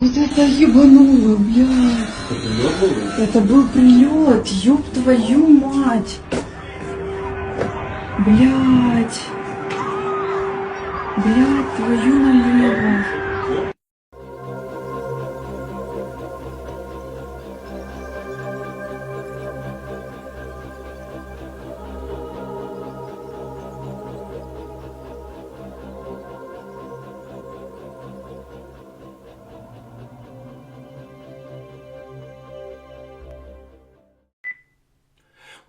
Вот это ебануло, блядь. Это был прилет, ёб твою мать. Блядь. Блядь, твою налево.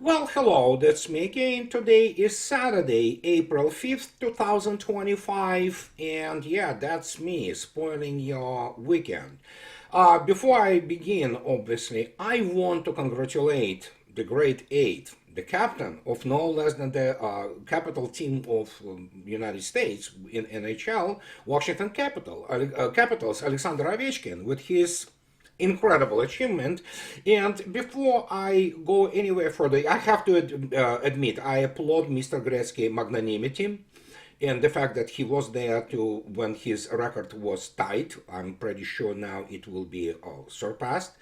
Well, hello, that's me again. Today is Saturday, April 5th, 2025, and yeah, that's me spoiling your weekend. Before I begin, obviously, I want to congratulate the Great Eight, the captain of no less than the capital team of United States in NHL, Washington Capitals, Alexander Ovechkin, with his incredible achievement. And before I go anywhere further, I have to admit, I applaud Mr. Gretzky magnanimity and the fact that he was there to when his record was tied. I'm pretty sure now it will be surpassed.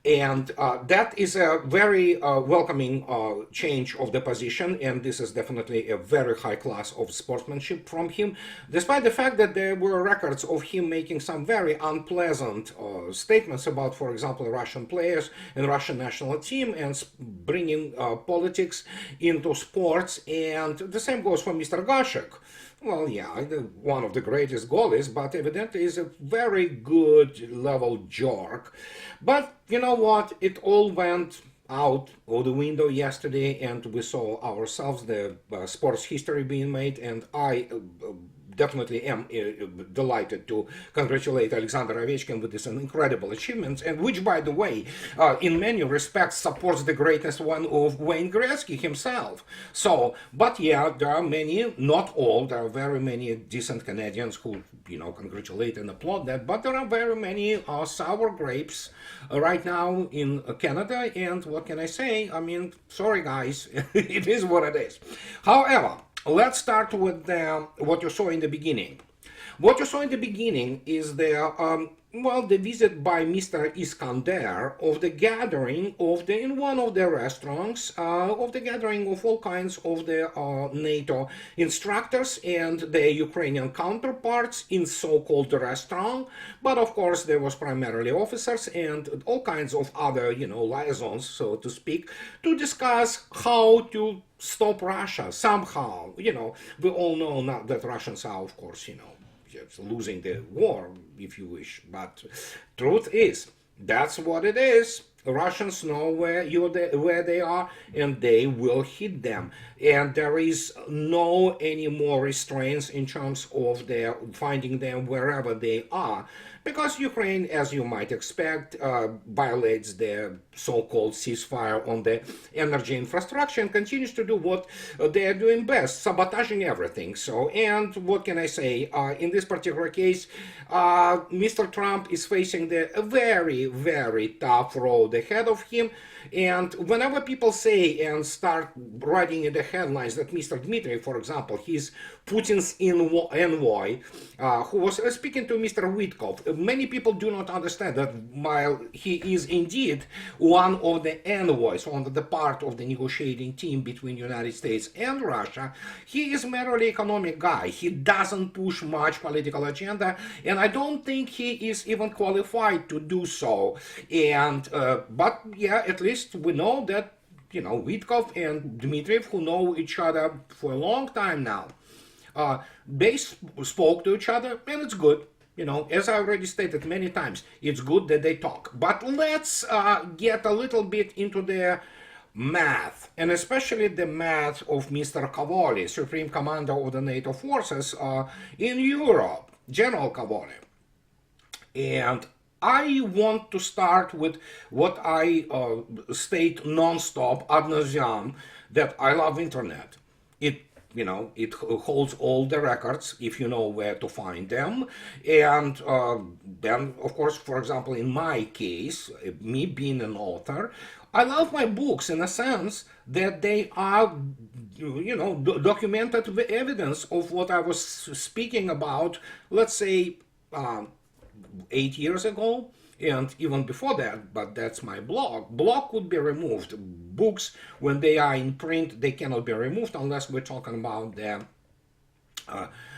And that is a very welcoming change of the position, and this is definitely a very high class of sportsmanship from him, despite the fact that there were records of him making some very unpleasant statements about, for example, Russian players and Russian national team, and bringing politics into sports. And the same goes for Mr. Gashek. Well, yeah, one of the greatest goalies, but evidently is a very good level jerk. But you know what? It all went out of the window yesterday, and we saw ourselves the sports history being made, and I definitely am delighted to congratulate Alexander Ovechkin with this incredible achievement, and which, by the way, in many respects supports the greatness one of Wayne Gretzky himself. So, but yeah, there are many, not all, there are very many decent Canadians who, congratulate and applaud that, but there are very many sour grapes right now in Canada, and what can I say? I mean, sorry guys, it is what it is. However, let's start with what you saw in the beginning. What you saw in the beginning is the visit by Mr. Iskander of the gathering in one of the restaurants, of the gathering of all kinds of the NATO instructors and their Ukrainian counterparts in so-called restaurant. But of course, there was primarily officers and all kinds of other, liaisons, so to speak, to discuss how to stop Russia somehow. We all know now that Russians are, of course, losing the war, if you wish. But truth is, that's what it is. Russians know where they are, and they will hit them. And there is no any more restraints in terms of their finding them wherever they are, because Ukraine, as you might expect, violates the so-called ceasefire on the energy infrastructure and continues to do what they are doing best, sabotaging everything. So, and what can I say? In this particular case, Mr. Trump is facing the very, very tough road ahead of him. And whenever people say and start writing in the headlines that Mr. Dmitry, for example, he's Putin's envoy, who was speaking to Mr. Witkov, many people do not understand that while he is indeed one of the envoys on the part of the negotiating team between United States and Russia, he is merely economic guy. He doesn't push much political agenda, and I don't think he is even qualified to do so. And but yeah, at least we know that Witkov and Dmitriev, who know each other for a long time now, they spoke to each other, and it's good. As I already stated many times, it's good that they talk. But let's get a little bit into the math, and especially the math of Mr. Cavoli, Supreme Commander of the NATO forces in Europe, General Cavoli. And I want to start with what I state non-stop ad nauseam, that I love internet. It holds all the records if you know where to find them. And then, of course, for example, in my case, me being an author, I love my books in a sense that they are, documented evidence of what I was speaking about, let's say, 8 years ago, and even before that, but that's my blog. Blog could be removed. Books, when they are in print, they cannot be removed unless we're talking about the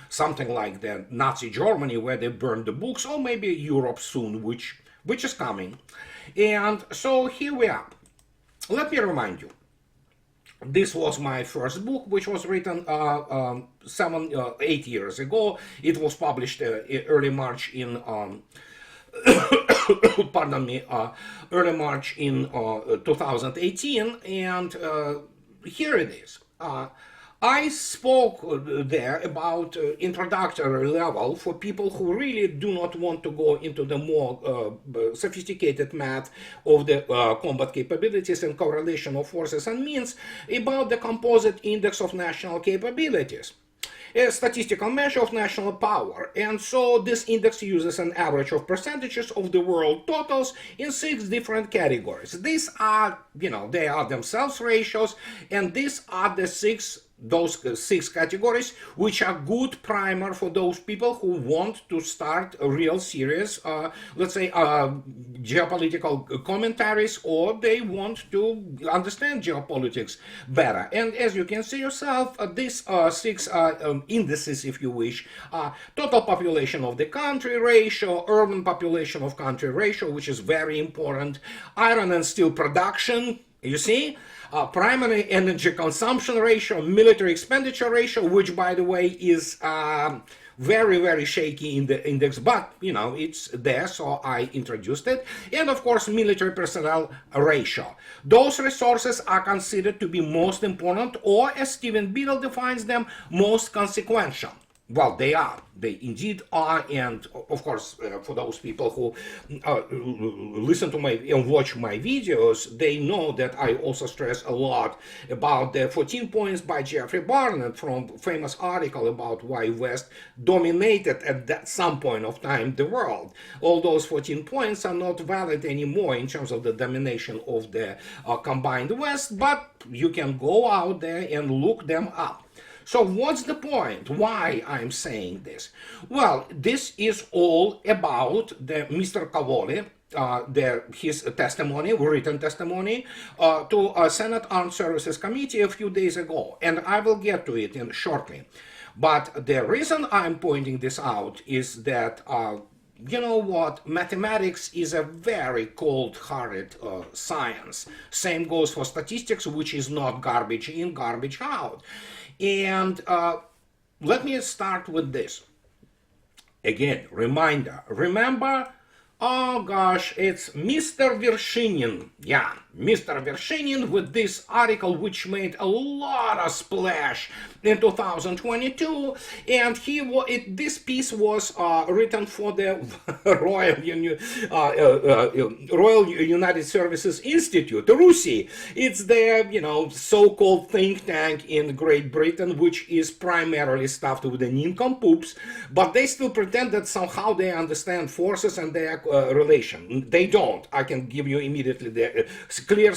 something like the Nazi Germany, where they burned the books, or maybe Europe soon, which is coming. And so here we are. Let me remind you, this was my first book, which was written 8 years ago. It was published early March in pardon me, early March in 2018, and here it is. I spoke there about introductory level for people who really do not want to go into the more sophisticated math of the combat capabilities and correlation of forces and means, about the composite index of national capabilities, a statistical measure of national power. And so this index uses an average of percentages of the world totals in 6 different categories. These are, they are themselves ratios, and these are the those 6 categories, which are good primer for those people who want to start a real serious, let's say, geopolitical commentaries, or they want to understand geopolitics better. And as you can see yourself, these 6 indices, if you wish, total population of the country ratio, urban population of country ratio, which is very important, iron and steel production, you see, primary energy consumption ratio, military expenditure ratio, which, by the way, is very, very shaky in the index, but, it's there, so I introduced it. And, of course, military personnel ratio. Those resources are considered to be most important, or, as Stephen Biddle defines them, most consequential. Well, they are. They indeed are, and of course, for those people who listen to my and watch my videos, they know that I also stress a lot about the 14 points by Jeffrey Barnett from famous article about why West dominated at some point of time the world. All those 14 points are not valid anymore in terms of the domination of the combined West, but you can go out there and look them up. So what's the point? Why I'm saying this? Well, this is all about the Mr. Cavoli, his testimony, written testimony, to Senate Armed Services Committee a few days ago, and I will get to it shortly. But the reason I'm pointing this out is that you know what? Mathematics is a very cold-hearted science. Same goes for statistics, which is not garbage in, garbage out. And let me start with this. Again, reminder. Remember, oh gosh, it's Mr. Vershinin. Yeah, Mr. Vershinin with this article which made a lot of splash in 2022, and this piece was written for the Royal United Services Institute, the RUSI. It's the so-called think tank in Great Britain, which is primarily stuffed with the nincompoops, but they still pretend that somehow they understand forces and their relation. They don't. I can give you immediately the clear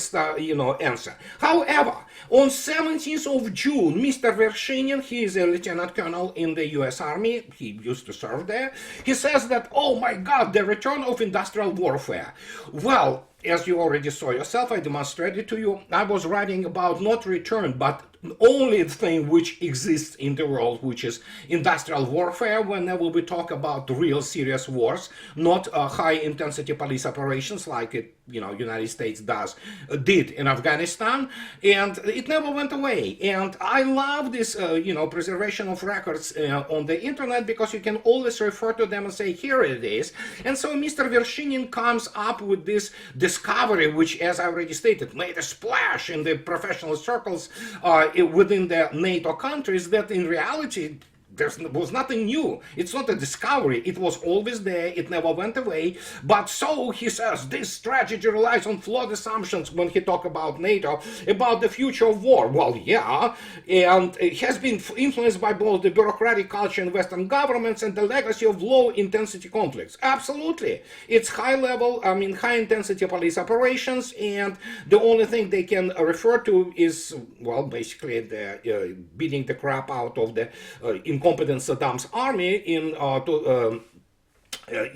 answer. However, on 17th of June, Mr. Vershinin, he is a lieutenant colonel in the US Army, he used to serve there, he says that, oh my God, the return of industrial warfare. Well, as you already saw yourself, I demonstrated to you, I was writing about not return, but only thing which exists in the world, which is industrial warfare, whenever we talk about real serious wars, not high-intensity police operations like it, United States did in Afghanistan, and it never went away. And I love this, preservation of records on the internet, because you can always refer to them and say, here it is. And so Mr. Vershinin comes up with this discovery, which, as I already stated, made a splash in the professional circles within the NATO countries, that in reality there was nothing new. It's not a discovery. It was always there. It never went away. But so he says this strategy relies on flawed assumptions when he talks about NATO, about the future of war. Well, yeah, and it has been influenced by both the bureaucratic culture in Western governments and the legacy of low-intensity conflicts. Absolutely. It's high-intensity police operations, and the only thing they can refer to is, well, basically the beating the crap out of the incompetent Saddam's army in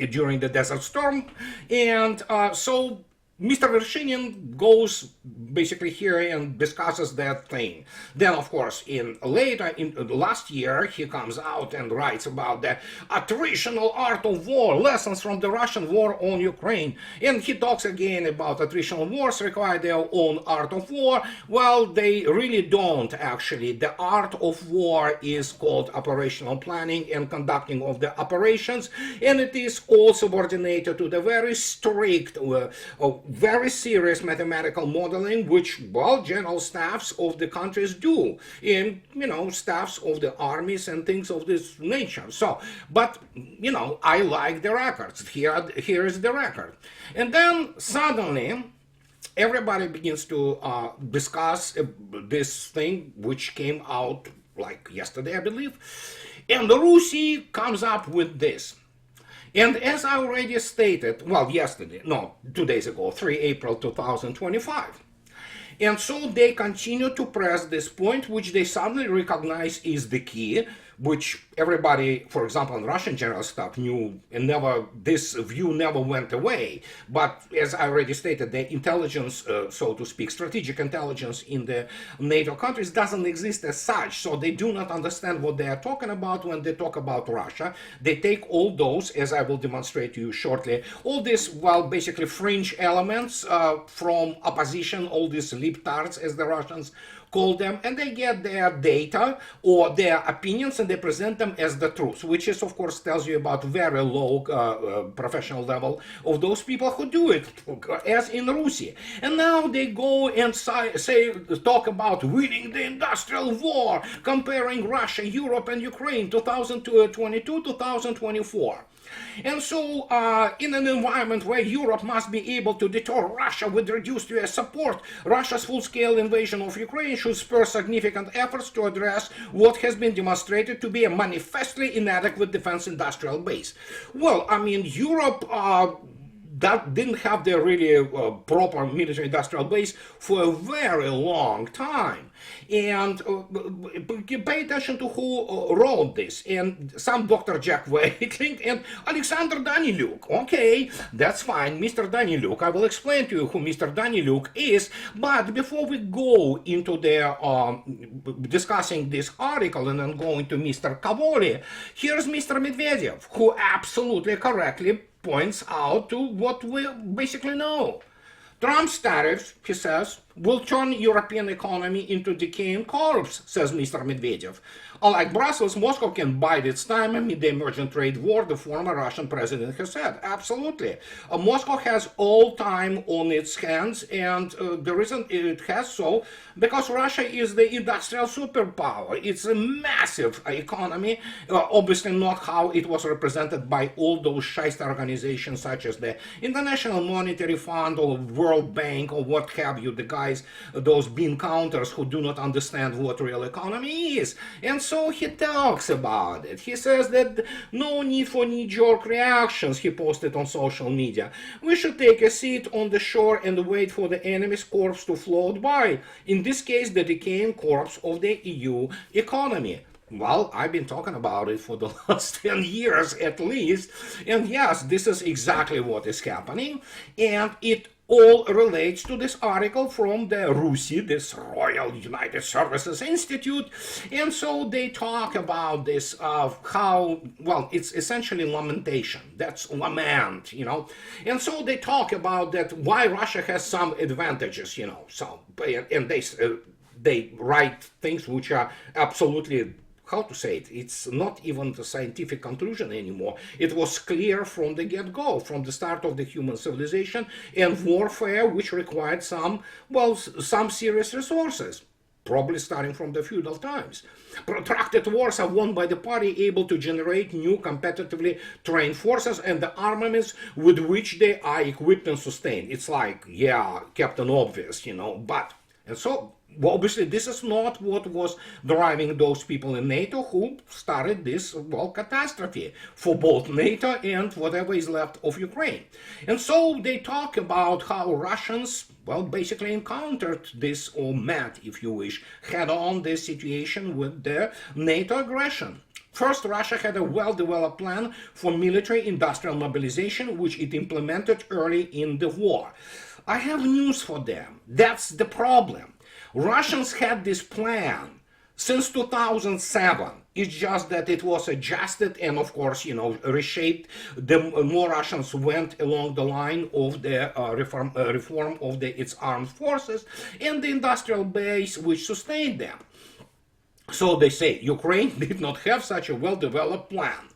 during the Desert Storm. And so Mr. Vershinin goes basically here and discusses that thing. Then, of course, later in last year, he comes out and writes about the attritional art of war, lessons from the Russian war on Ukraine. And he talks again about attritional wars require their own art of war. Well, they really don't actually. The art of war is called operational planning and conducting of the operations, and it is all subordinated to the very strict very serious mathematical modeling, which, well, general staffs of the countries do, and, staffs of the armies and things of this nature. So, but, I like the records. Here is the record. And then suddenly, everybody begins to discuss this thing, which came out like yesterday, I believe. And the RUSI comes up with this. And as I already stated, well, 2 days ago, 3 April 2025. And so they continue to press this point, which they suddenly recognize is the key, which everybody, for example, in Russian general staff knew, and this view never went away. But as I already stated, the intelligence, so to speak, strategic intelligence in the NATO countries doesn't exist as such. So they do not understand what they are talking about when they talk about Russia. They take all those, as I will demonstrate to you shortly, all these, well, basically fringe elements from opposition, all these libtards, as the Russians call them, and they get their data or their opinions and they present them as the truth, which is, of course, tells you about very low professional level of those people who do it, as in RUSI. And now they go and talk about winning the industrial war, comparing Russia, Europe, and Ukraine 2022-2024. And so, in an environment where Europe must be able to deter Russia with reduced US support, Russia's full-scale invasion of Ukraine should spur significant efforts to address what has been demonstrated to be a manifestly inadequate defense industrial base. Well, I mean, Europe that didn't have their really proper military industrial base for a very long time. And pay attention to who wrote this. And some Dr. Jack Waitling and Alexander Daniluk. Okay, that's fine, Mr. Daniluk. I will explain to you who Mr. Daniluk is. But before we go into the discussing this article and then going to Mr. Cavoli, here's Mr. Medvedev, who absolutely correctly points out to what we basically know. Trump's tariffs, he says, will turn European economy into decaying corpse, says Mr. Medvedev. Unlike Brussels, Moscow can bide its time amid the emergent trade war, the former Russian president has said. Absolutely. Moscow has all time on its hands, and the reason it has so, because Russia is the industrial superpower. It's a massive economy, obviously not how it was represented by all those shyster organizations such as the International Monetary Fund or World Bank or what have you, the guys, those bean counters who do not understand what real economy is. And so he talks about it. He says that no need for knee-jerk reactions, he posted on social media. We should take a seat on the shore and wait for the enemy's corpse to float by. In this case, the decaying corpse of the EU economy. Well, I've been talking about it for the last 10 years at least. And yes, this is exactly what is happening. And it all relates to this article from the RUSI, this Royal United Services Institute. And so they talk about this of how, well, it's essentially lamentation. That's lament, you know. And so they talk about that why Russia has some advantages, you know. So, and they write things which are absolutely, how to say it, it's not even the scientific conclusion anymore. It was clear from the get-go, from the start of the human civilization and warfare, which required some serious resources, probably starting from the feudal times. Protracted wars are won by the party able to generate new competitively trained forces and the armaments with which they are equipped and sustained. It's like, yeah, Captain Obvious, you know, but, and so, well, obviously, this is not what was driving those people in NATO who started this, well, catastrophe for both NATO and whatever is left of Ukraine. And so they talk about how Russians, well, basically encountered this, or met, if you wish, head on this situation with the NATO aggression. First, Russia had a well-developed plan for military-industrial mobilization, which it implemented early in the war. I have news for them. That's the problem. Russians had this plan since 2007. It's just that it was adjusted and, of course, reshaped. The more Russians went along the line of the reform of its armed forces and the industrial base which sustained them. So they say Ukraine did not have such a well-developed plan.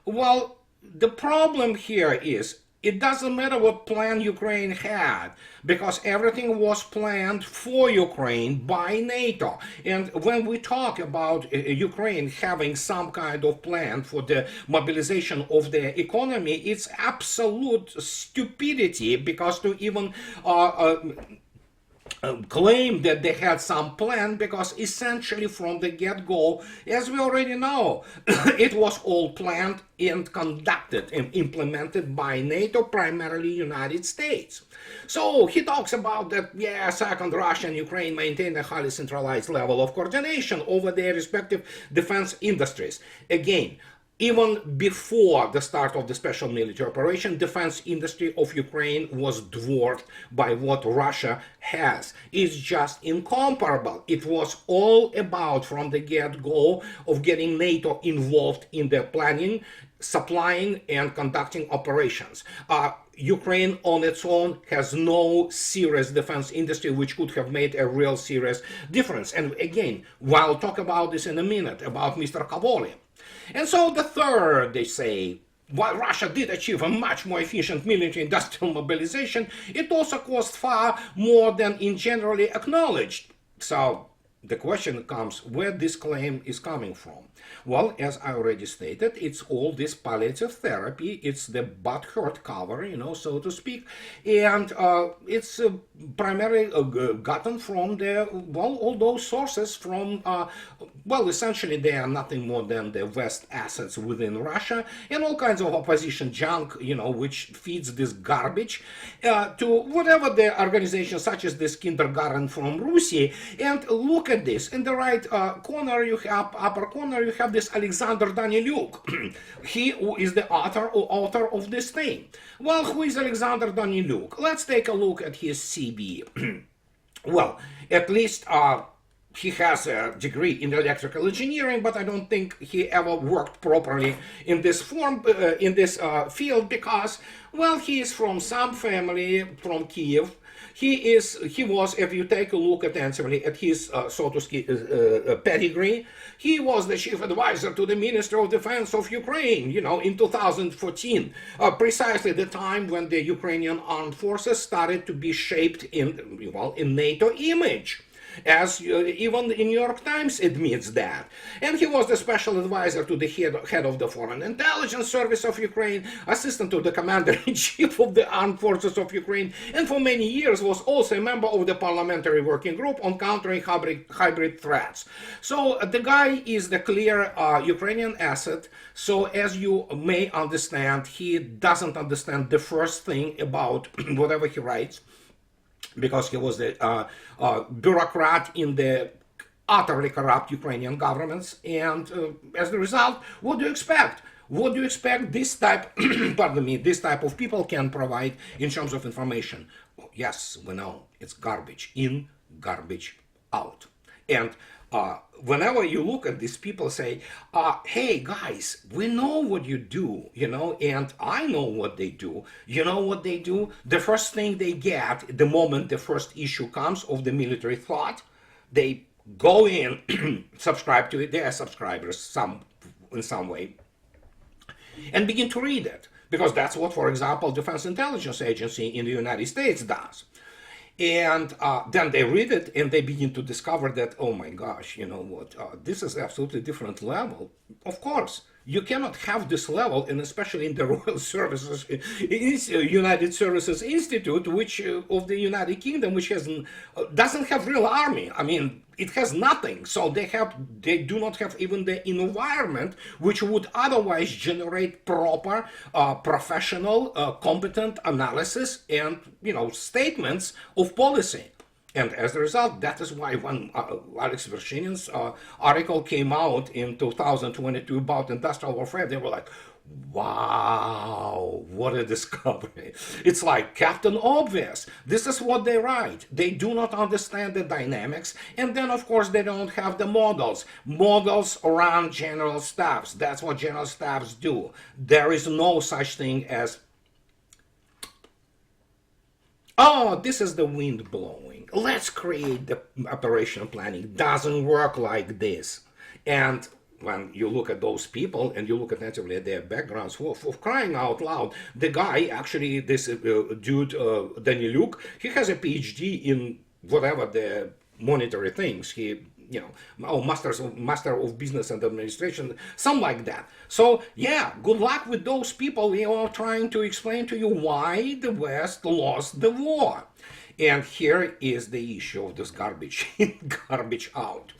Well, the problem here is it doesn't matter what plan Ukraine had, because everything was planned for Ukraine by NATO. And when we talk about Ukraine having some kind of plan for the mobilization of the economy, it's absolute stupidity, because to even claim that they had some plan, because essentially from the get-go, as we already know, it was all planned and conducted and implemented by NATO, primarily United States. So he talks about that, yeah, second, Russia and Ukraine maintain a highly centralized level of coordination over their respective defense industries. Again, even before the start of the special military operation, defense industry of Ukraine was dwarfed by what Russia has. It's just incomparable. It was all about, from the get-go, of getting NATO involved in the planning, supplying, and conducting operations. Ukraine on its own has no serious defense industry which could have made a real serious difference. And again, I'll talk about this in a minute, about Mr. Cavoli. And so the third, they say, while Russia did achieve a much more efficient military-industrial mobilization, it also cost far more than in generally acknowledged. So the question comes where this claim is coming from. Well, as I already stated, it's all this palliative therapy. It's the butt-hurt cover, so to speak. And it's primarily gotten from all those sources from, essentially they are nothing more than the West assets within Russia and all kinds of opposition junk, which feeds this garbage to whatever the organization, such as this kindergarten from RUSI. And look at this. In the right corner, upper corner, you have this Alexander Daniluk. He is the author of this thing. Well, who is Alexander Daniluk? Let's take a look at his CV. Well, at least he has a degree in electrical engineering, but I don't think he ever worked properly in this field, because, well, he is from some family from Kiev. He was, if you take a look attentively at his, so to speak, pedigree, he was the chief advisor to the Minister of Defense of Ukraine, in 2014, precisely the time when the Ukrainian armed forces started to be shaped in NATO image. As even the New York Times admits that. And he was the special advisor to the head of the Foreign Intelligence Service of Ukraine, assistant to the commander-in-chief of the Armed Forces of Ukraine, and for many years was also a member of the Parliamentary Working Group on countering hybrid threats. So the guy is the clear Ukrainian asset. So as you may understand, he doesn't understand the first thing about whatever he writes, because he was the bureaucrat in the utterly corrupt Ukrainian governments. And as a result, what do you expect? What do you expect this type, this type of people can provide in terms of information? Yes, we know it's garbage in, garbage out. And whenever you look at these people, say, hey guys, we know what you do, and I know what they do. You know what they do? The first thing they get, the moment the first issue comes of the military thought, they go in, subscribe to it, they are subscribers in some way, and begin to read it. Because that's what, for example, Defense Intelligence Agency in the United States does. And then they read it and they begin to discover that, oh my gosh, this is absolutely different level. Of course, you cannot have this level, and especially in the Royal Services, United Services Institute, which of the United Kingdom, which doesn't have real army. I mean, it has nothing. So they do not have even the environment which would otherwise generate proper, professional, competent analysis and statements of policy. And as a result, that is why when Alex Vershinin's article came out in 2022 about industrial warfare, they were like, wow, what a discovery. It's like Captain Obvious. This is what they write. They do not understand the dynamics. And then, of course, they don't have the models. Models around general staffs. That's what general staffs do. There is no such thing as, oh, this is the wind blowing. Let's create the operational planning. Doesn't work like this. And when you look at those people and you look attentively at their backgrounds, for crying out loud, the guy, actually, this dude, Daniluk, he has a PhD in whatever the monetary things. He, Master of Business and Administration, something like that. So, yeah, good luck with those people, trying to explain to you why the West lost the war. And here is the issue of this garbage in, garbage out.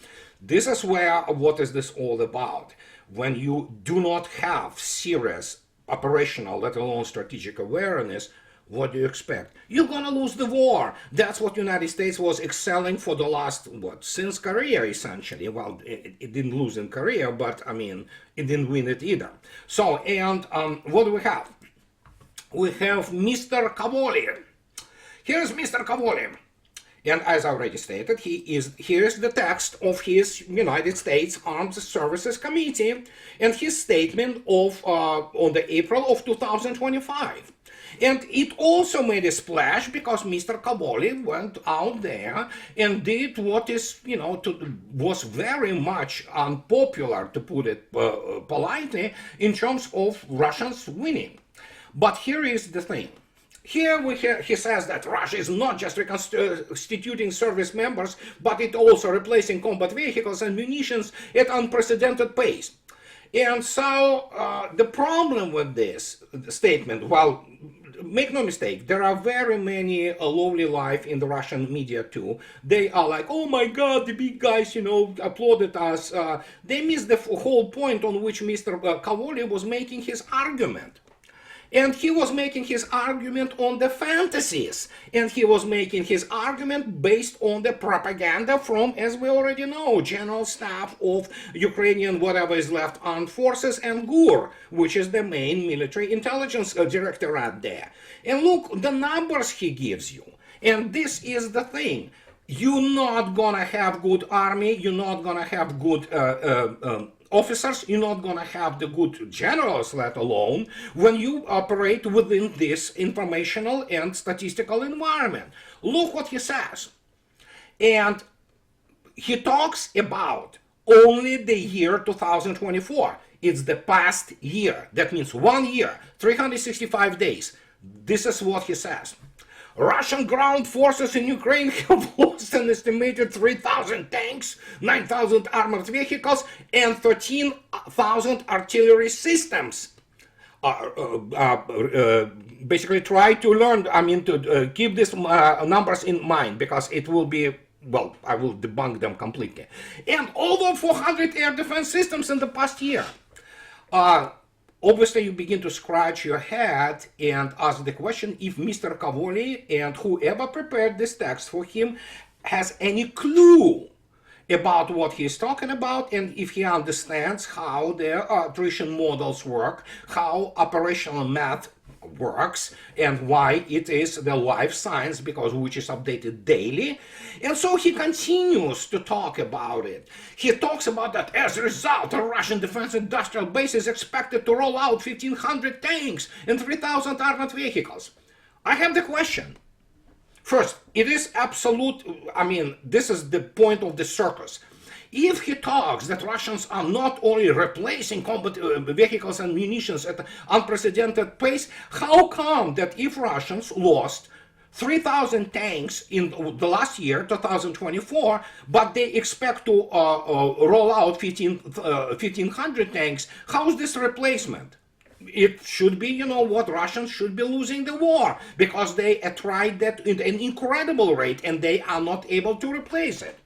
This is where, what is this all about? When you do not have serious operational, let alone strategic awareness, what do you expect? You're gonna lose the war. That's what the United States was excelling for the last, since Korea, essentially. Well, it didn't lose in Korea, but, I mean, it didn't win it either. So, and what do we have? We have Mr. Cavoli. Here's Mr. Cavoli. And as I already stated, here's the text of his United States Armed Services Committee and his statement of on the April of 2025. And it also made a splash because Mr. Cavoli went out there and did what is, was very much unpopular, to put it politely, in terms of Russians winning. But here is the thing. Here he says that Russia is not just reconstituting service members, but it also replacing combat vehicles and munitions at unprecedented pace. And so the problem with this statement, well, make no mistake, there are very many lowly life in the Russian media too. They are like, oh my God, the big guys, applauded us. They missed the whole point on which Mr. Cavoli was making his argument. And he was making his argument on the fantasies. And he was making his argument based on the propaganda from, as we already know, General Staff of Ukrainian whatever is left armed forces and GUR, which is the main military intelligence directorate there. And look, the numbers he gives you. And this is the thing. You're not gonna have good army, you're not gonna have good officers, you're not going to have the good generals, let alone, when you operate within this informational and statistical environment. Look what he says. And he talks about only the year 2024. It's the past year. That means 1 year, 365 days. This is what he says. Russian ground forces in Ukraine have lost an estimated 3,000 tanks, 9,000 armored vehicles, and 13,000 artillery systems. Basically, try to learn, to keep these numbers in mind, because it will be, well, I will debunk them completely. And over 400 air defense systems in the past year. Obviously, you begin to scratch your head and ask the question if Mr. Cavoli and whoever prepared this text for him has any clue about what he's talking about, and if he understands how the attrition models work, how operational math works, and why it is the life science, because which is updated daily. And so he continues to talk about it. He talks about that as a result, a Russian defense industrial base is expected to roll out 1,500 tanks and 3,000 armored vehicles. I have the question. First, it is absolute, this is the point of the circus. If he talks that Russians are not only replacing combat vehicles and munitions at unprecedented pace, how come that if Russians lost 3,000 tanks in the last year, 2024, but they expect to roll out 1,500 tanks, how is this replacement? It should be, Russians should be losing the war, because they tried that at an incredible rate and they are not able to replace it.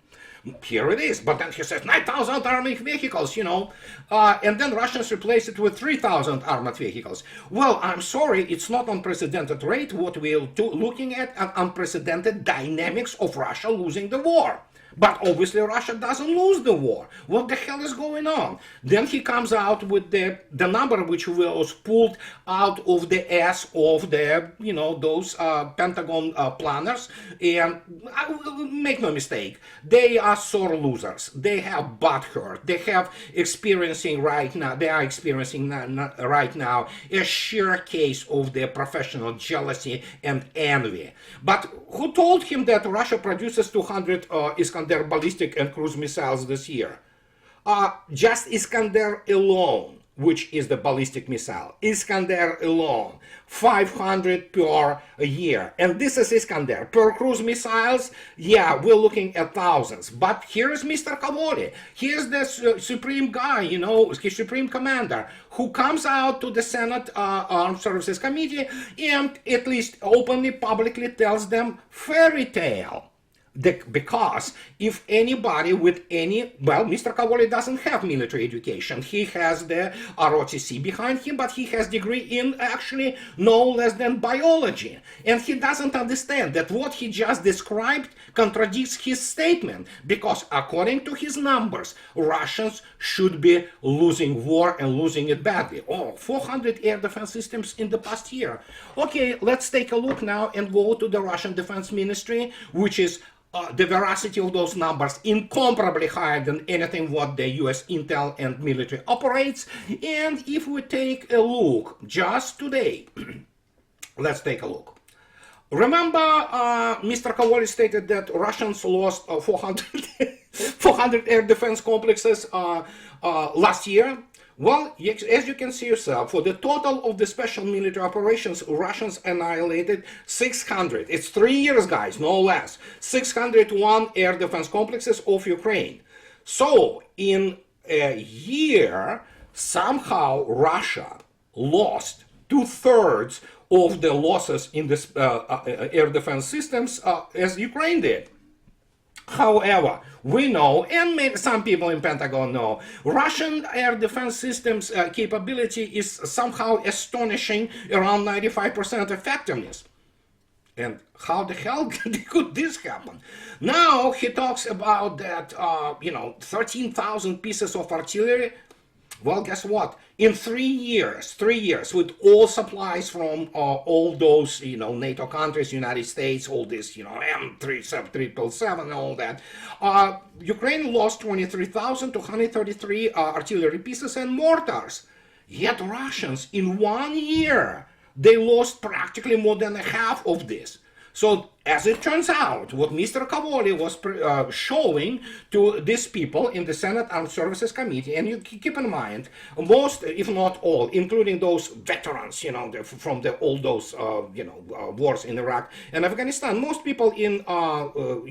Here it is. But then he says 9,000 armored vehicles, and then Russians replace it with 3,000 armored vehicles. Well, I'm sorry, it's not unprecedented rate. What we're looking at an unprecedented dynamics of Russia losing the war. But obviously Russia doesn't lose the war. What the hell is going on? Then he comes out with the number which was pulled out of the ass of the, those Pentagon planners. And make no mistake, they are sore losers. They have butt hurt. They are experiencing right now a sheer case of their professional jealousy and envy. But who told him that Russia produces 200 Iskander ballistic and cruise missiles this year? Just Iskander alone, which is the ballistic missile, Iskander alone, 500 per year. And this is Iskander. Per cruise missiles, yeah, we're looking at thousands. But here's Mr. Cavoli. Here's the supreme guy, his supreme commander, who comes out to the Senate Armed Services Committee and at least openly, publicly tells them fairy tale. Because if anybody with Mr. Cavoli doesn't have military education. He has the ROTC behind him, but he has degree in actually no less than biology. And he doesn't understand that what he just described contradicts his statement. Because according to his numbers, Russians should be losing war and losing it badly. 400 air defense systems in the past year. Okay, let's take a look now and go to the Russian Defense Ministry, which is the veracity of those numbers incomparably higher than anything what the US intel and military operates. And if we take a look just today, let's take a look. Remember, Mr. Cavoli stated that Russians lost 400 air defense complexes last year. Well, as you can see yourself, for the total of the special military operations, Russians annihilated 600. It's 3 years, guys, no less. 601 air defense complexes of Ukraine. So, in a year, somehow Russia lost 2/3 of the losses in the air defense systems as Ukraine did. However, we know, and maybe some people in Pentagon know, Russian air defense systems capability is somehow astonishing, around 95% effectiveness. And how the hell could this happen? Now he talks about that, 13,000 pieces of artillery. Well, guess what? In 3 years, with all supplies from all those, NATO countries, United States, all this, M777, all that, Ukraine lost 23,233 artillery pieces and mortars. Yet Russians, in 1 year, they lost practically more than half of this. So, as it turns out, what Mr. Cavoli was showing to these people in the Senate Armed Services Committee, and you keep in mind, most, if not all, including those veterans, from all those, wars in Iraq and Afghanistan, most people in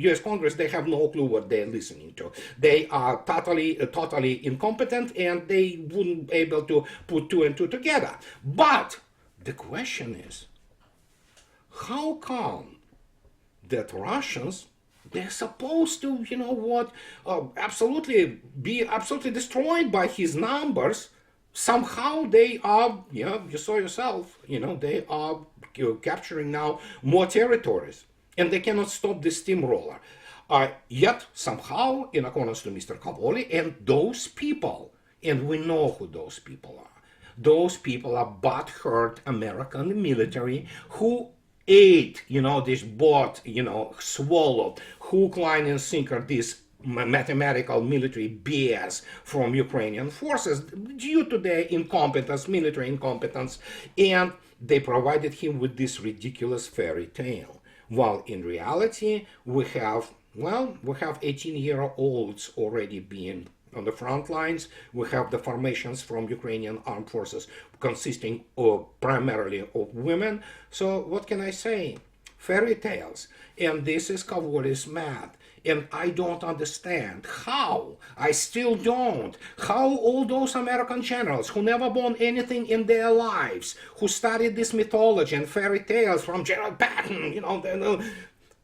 U.S. Congress, they have no clue what they're listening to. They are totally incompetent, and they wouldn't be able to put 2 and 2 together. But the question is, how come that Russians, they're supposed to, be absolutely destroyed by his numbers? Somehow they are, you saw yourself, they are capturing now more territories, and they cannot stop this steamroller. Yet somehow, in accordance to Mr. Cavoli and those people, and we know who those people are. Those people are butthurt American military who ate, this bought, swallowed, hook, line, and sinker, this mathematical military BS from Ukrainian forces due to their incompetence, military incompetence, and they provided him with this ridiculous fairy tale. While in reality, we have 18-year-olds already being on the front lines. We have the formations from Ukrainian armed forces consisting primarily of women. So what can I say? Fairy tales. And this is Cavoli's math. And I don't understand how, I still don't, how all those American generals who never born anything in their lives, who studied this mythology and fairy tales from General Patton,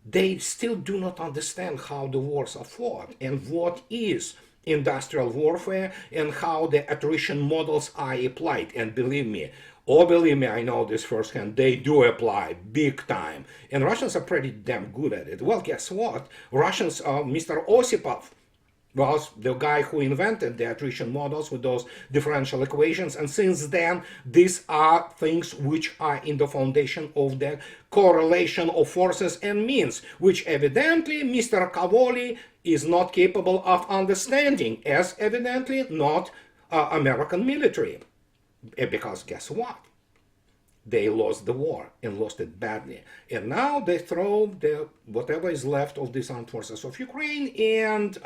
they still do not understand how the wars are fought and what is industrial warfare and how the attrition models are applied. And believe me, I know this firsthand, they do apply big time. And Russians are pretty damn good at it. Well, guess what? Russians, Mr. Osipov was the guy who invented the attrition models with those differential equations. And since then, these are things which are in the foundation of the correlation of forces and means, which evidently Mr. Cavoli is not capable of understanding, as evidently not American military. Because guess what? They lost the war and lost it badly. And now they throw whatever is left of these armed forces of Ukraine. And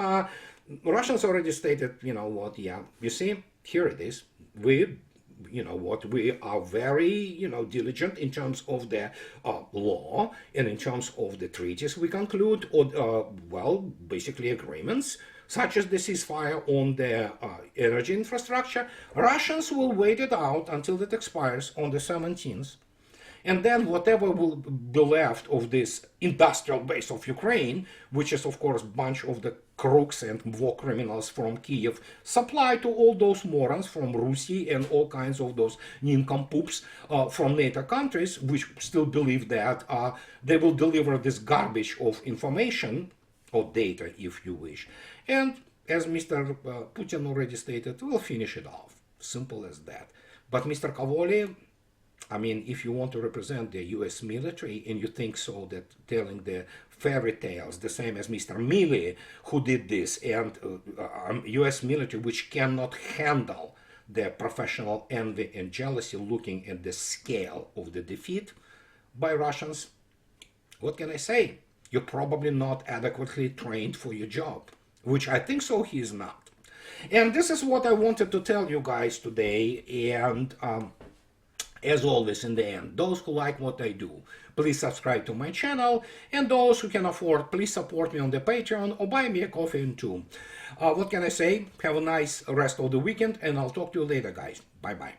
Russians already stated, you know what, yeah, you see, here it is. We are very, diligent in terms of the law and in terms of the treaties we conclude, or, basically agreements, such as the ceasefire on the energy infrastructure. Russians will wait it out until it expires on the 17th. And then whatever will be left of this industrial base of Ukraine, which is of course a bunch of the crooks and war criminals from Kiev, supplied to all those morons from RUSI and all kinds of those nincompoops from NATO countries, which still believe that they will deliver this garbage of information, or data if you wish. And as Mr. Putin already stated, we'll finish it off. Simple as that. But Mr. Cavoli, I mean, if you want to represent the US military and you think so, that telling the fairy tales, the same as Mr. Milley, who did this, and US military which cannot handle the professional envy and jealousy, looking at the scale of the defeat by Russians, what can I say? You're probably not adequately trained for your job, which I think so he is not. And this is what I wanted to tell you guys today. And as always, in the end, those who like what I do, please subscribe to my channel. And those who can afford, please support me on the Patreon or buy me a coffee too. What can I say? Have a nice rest of the weekend, and I'll talk to you later, guys. Bye-bye.